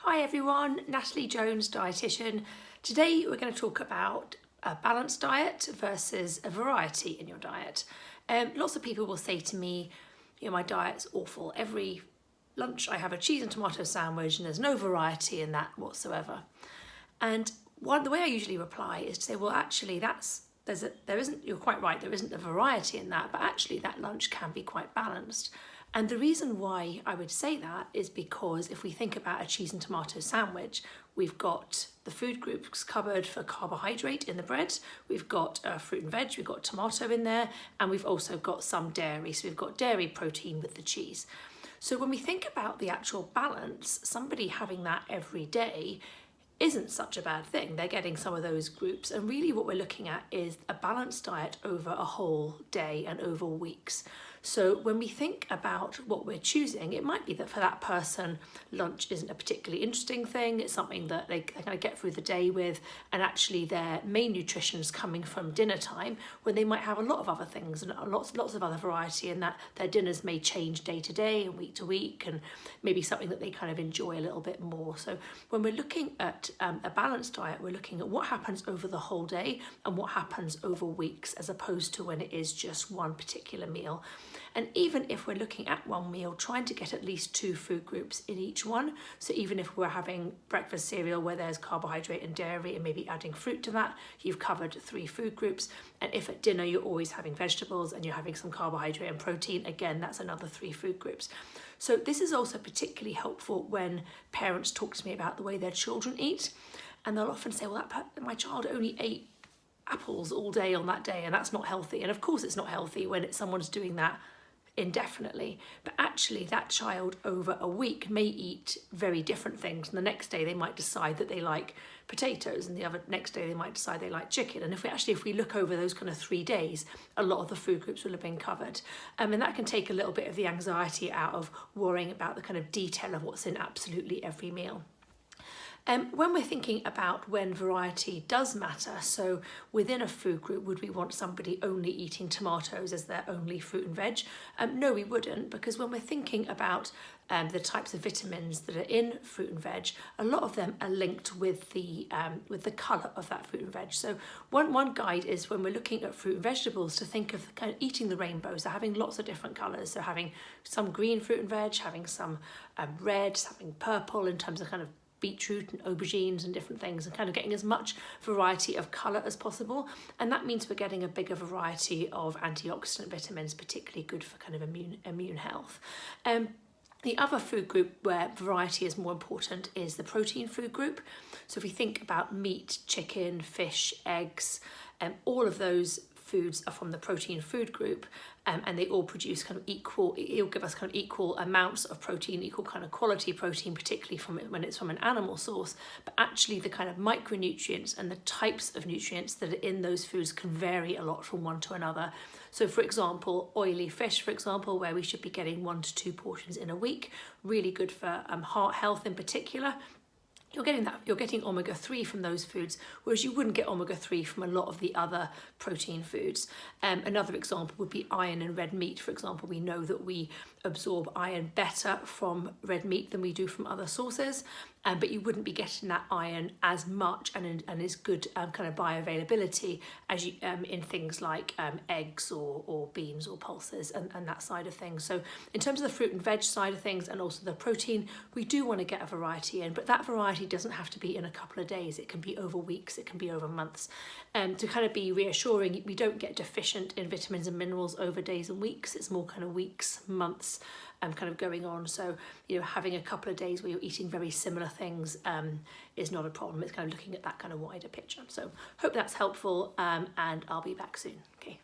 Hi everyone, Natalie Jones, dietitian. Today we're going to talk about a balanced diet versus a variety in your diet. Lots of people will say to me, my diet's awful. Every lunch I have a cheese and tomato sandwich and there's no variety in that whatsoever. And the way I usually reply is to say, well, actually you're quite right, there isn't a variety in that, but actually that lunch can be quite balanced. And the reason why I would say that is because if we think about a cheese and tomato sandwich, we've got the food groups covered for carbohydrate in the bread, we've got fruit and veg, we've got tomato in there, and we've also got some dairy. So we've got dairy protein with the cheese. So when we think about the actual balance, somebody having that every day isn't such a bad thing. They're getting some of those groups, and really what we're looking at is a balanced diet over a whole day and over weeks. So when we think about what we're choosing, it might be that for that person lunch isn't a particularly interesting thing. It's something that they kind of get through the day with, and actually their main nutrition is coming from dinner time, when they might have a lot of other things and lots of other variety, and that their dinners may change day to day and week to week, and maybe something that they kind of enjoy a little bit more. So when we're looking at a balanced diet, we're looking at what happens over the whole day and what happens over weeks, as opposed to when it is just one particular meal. And even if we're looking at one meal, trying to get at least 2 food groups in each one. So even if we're having breakfast cereal where there's carbohydrate and dairy and maybe adding fruit to that, you've covered 3 food groups. And if at dinner you're always having vegetables and you're having some carbohydrate and protein, again, that's another 3 food groups. So this is also particularly helpful when parents talk to me about the way their children eat. And they'll often say, well, my child only ate apples all day on that day, and that's not healthy. And of course it's not healthy when someone's doing that indefinitely, but actually that child over a week may eat very different things, and the next day they might decide that they like potatoes, and the next day they might decide they like chicken. And if we look over those kind of 3 days, a lot of the food groups will have been covered, and that can take a little bit of the anxiety out of worrying about the kind of detail of what's in absolutely every meal. When we're thinking about when variety does matter, so within a food group, would we want somebody only eating tomatoes as their only fruit and veg? No, we wouldn't, because when we're thinking about the types of vitamins that are in fruit and veg, a lot of them are linked with the colour of that fruit and veg. So one guide is, when we're looking at fruit and vegetables, to think of kind of eating the rainbow, so having lots of different colours, so having some green fruit and veg, having some red, having purple in terms of kind of beetroot and aubergines and different things, and kind of getting as much variety of colour as possible. And that means we're getting a bigger variety of antioxidant vitamins, particularly good for kind of immune health. The other food group where variety is more important is the protein food group. So if we think about meat, chicken, fish, eggs, all of those foods are from the protein food group, and they all produce kind of it'll give us kind of equal amounts of protein, equal kind of quality protein, particularly when it's from an animal source. But actually the kind of micronutrients and the types of nutrients that are in those foods can vary a lot from one to another. So for example, oily fish, for example, where we should be getting 1 to 2 portions in a week, really good for heart health in particular. You're getting omega-3 from those foods, whereas you wouldn't get omega-3 from a lot of the other protein foods. Another example would be iron in red meat. For example, we know that we absorb iron better from red meat than we do from other sources, but you wouldn't be getting that iron as much and as good kind of bioavailability as you in things like eggs or beans or pulses and that side of things. So in terms of the fruit and veg side of things, and also the protein, we do want to get a variety in, but that variety doesn't have to be in a couple of days. It can be over weeks, it can be over months. To kind of be reassuring, we don't get deficient in vitamins and minerals over days and weeks. It's more kind of weeks, months, kind of going on. So having a couple of days where you're eating very similar things is not a problem. It's kind of looking at that kind of wider picture. So hope that's helpful, and I'll be back soon. Okay.